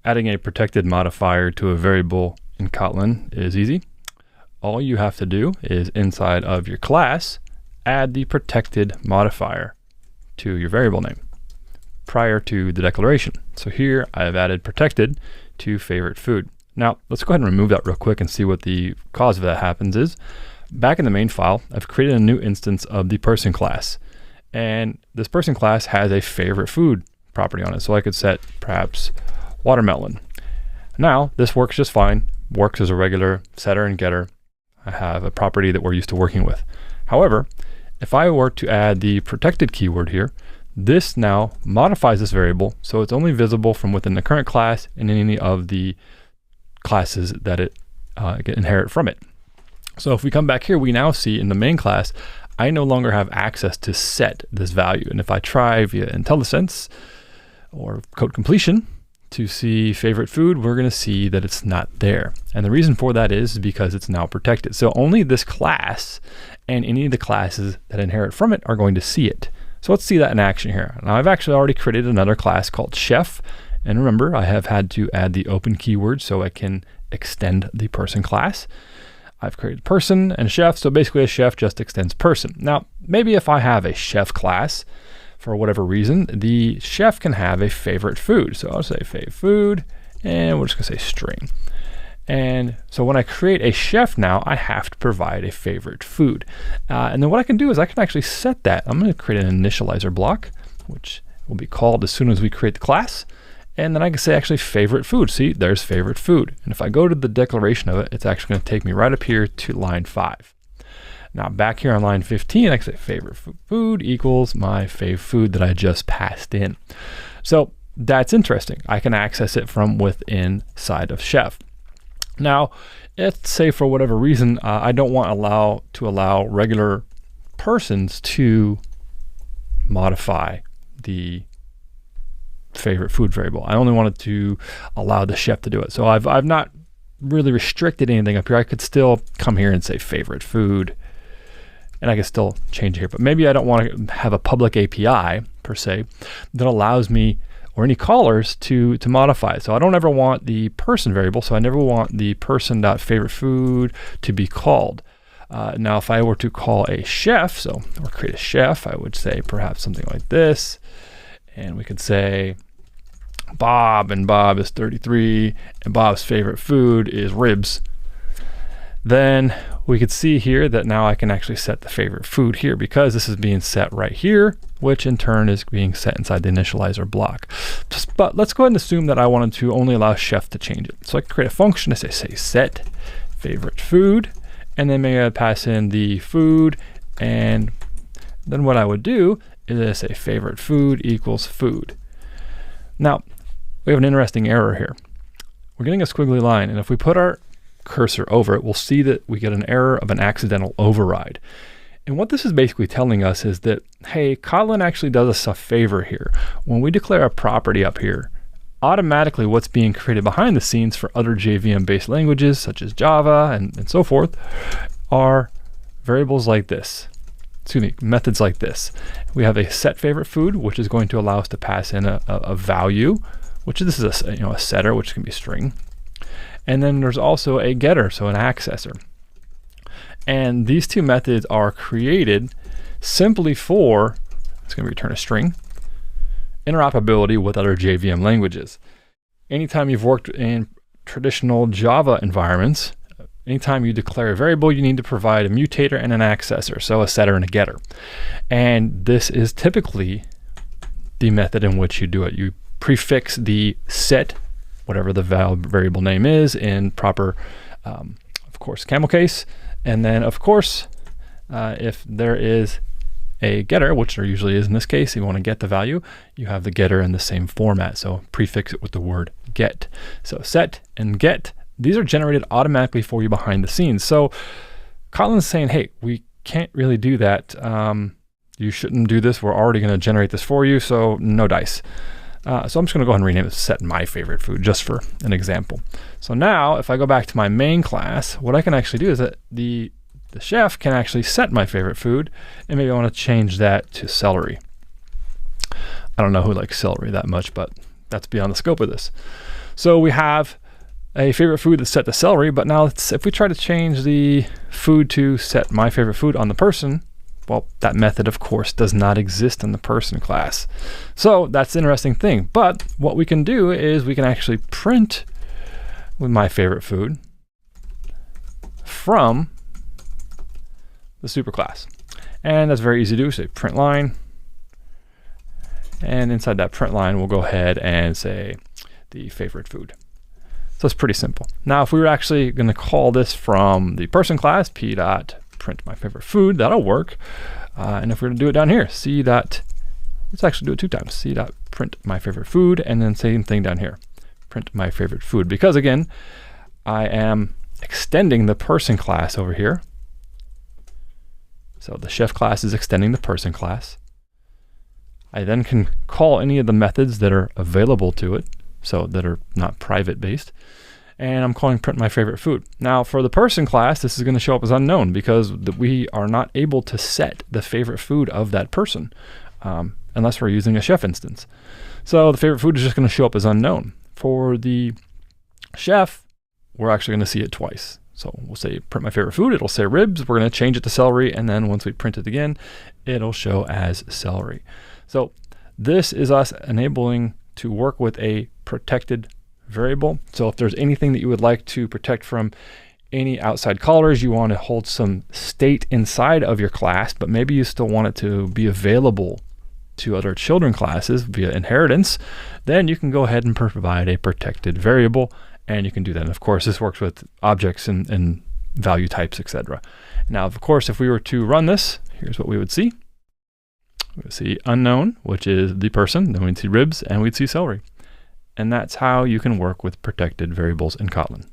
Adding a protected modifier to a variable in Kotlin is easy. All you have to do is inside of your class, add the protected modifier to your variable name prior to the declaration. So here I've added protected to favorite food. Now let's go ahead and remove that real quick and see what the cause of that happens is. Back in the main file, I've created a new instance of the person class. And this person class has a favorite food property on it. So I could set perhaps watermelon. Now this works just fine, works as a regular setter and getter. I have a property that we're used to working with. However, if I were to add the protected keyword here, this now modifies this variable so it's only visible from within the current class and any of the classes that it inherit from it. So if we come back here, we now see in the main class, I no longer have access to set this value. And if I try via IntelliSense or code completion to see favorite food, we're going to see that it's not there. And the reason for that is because it's now protected. So only this class and any of the classes that inherit from it are going to see it. So let's see that in action here. Now I've actually already created another class called chef. And remember, I have had to add the open keyword so I can extend the person class. I've created person and chef. So basically a chef just extends person. Now, maybe if I have a chef class, for whatever reason, the chef can have a favorite food. So I'll say favorite food, and we're just gonna say string. And so when I create a chef now, I have to provide a favorite food. And then what I can do is I can actually set that. I'm gonna create an initializer block, which will be called as soon as we create the class. And then I can say actually favorite food. See, there's favorite food. And if I go to the declaration of it, it's actually gonna take me right up here to line 5. Now back here on line 15, I can say favorite food equals my fav food that I just passed in. So that's interesting. I can access it from within side of chef. Now, let's say for whatever reason, I don't want to allow regular persons to modify the favorite food variable. I only wanted to allow the chef to do it. So I've not really restricted anything up here. I could still come here and say favorite food, and I can still change it here. But maybe I don't want to have a public API per se that allows me or any callers to modify it. So I don't ever want the person variable, so I never want the person.favoritefood to be called. Now if I were to call a chef, or create a chef, I would say perhaps something like this, and we could say Bob, and Bob is 33, and Bob's favorite food is ribs. Then we could see here that now I can actually set the favorite food here because this is being set right here, which in turn is being set inside the initializer block. But let's go ahead and assume that I wanted to only allow chef to change it. So I can create a function to say set favorite food, and then maybe I'd pass in the food, and then what I would do is I say favorite food equals food. Now we have an interesting error here. We're getting a squiggly line, and if we put our cursor over it, we'll see that we get an error of an accidental override. And what this is basically telling us is that, hey, Kotlin actually does us a favor here. When we declare a property up here, automatically what's being created behind the scenes for other JVM-based languages, such as Java and so forth, are variables like this. Methods like this. We have a set favorite food, which is going to allow us to pass in a value, which this is a setter, which can be string. And then there's also a getter, so an accessor. And these two methods are created simply for, it's going to return a string, interoperability with other JVM languages. Anytime you've worked in traditional Java environments, anytime you declare a variable, you need to provide a mutator and an accessor, so a setter and a getter. And this is typically the method in which you do it. You prefix the set, whatever the variable name is, in proper, of course, camel case. And then, of course, if there is a getter, which there usually is in this case, you want to get the value, you have the getter in the same format. So prefix it with the word get. So set and get, these are generated automatically for you behind the scenes. So Kotlin's saying, hey, we can't really do that. You shouldn't do this. We're already going to generate this for you, so no dice. So I'm just going to go ahead and rename it set my favorite food just for an example. So now if I go back to my main class, what I can actually do is that the chef can actually set my favorite food, and maybe I want to change that to celery. I don't know who likes celery that much, but that's beyond the scope of this. So we have a favorite food that's set to celery, but now if we try to change the food to set my favorite food on the person, well, that method, of course, does not exist in the person class. So that's the interesting thing. But what we can do is we can actually print with my favorite food from the superclass. And that's very easy to do. Say print line. And inside that print line, we'll go ahead and say the favorite food. So it's pretty simple. Now, if we were actually going to call this from the person class, p.print my favorite food, that'll work. And if we're going to do it down here, let's actually do it 2 times. C.print my favorite food, and then same thing down here, print my favorite food. Because again, I am extending the person class over here. So the chef class is extending the person class. I then can call any of the methods that are available to it, so that are not private based, and I'm calling print my favorite food. Now for the person class, this is going to show up as unknown because we are not able to set the favorite food of that person unless we're using a chef instance. So the favorite food is just going to show up as unknown. For the chef, we're actually going to see it twice. So we'll say print my favorite food, it'll say ribs, we're going to change it to celery, and then once we print it again, it'll show as celery. So this is us enabling to work with a protected variable. So if there's anything that you would like to protect from any outside callers, you want to hold some state inside of your class, but maybe you still want it to be available to other children classes via inheritance, then you can go ahead and provide a protected variable, and you can do that. And of course, this works with objects and value types, etc. Now, of course, if we were to run this, here's what we would see. We would see unknown, which is the person, then we'd see ribs, and we'd see celery. And that's how you can work with protected variables in Kotlin.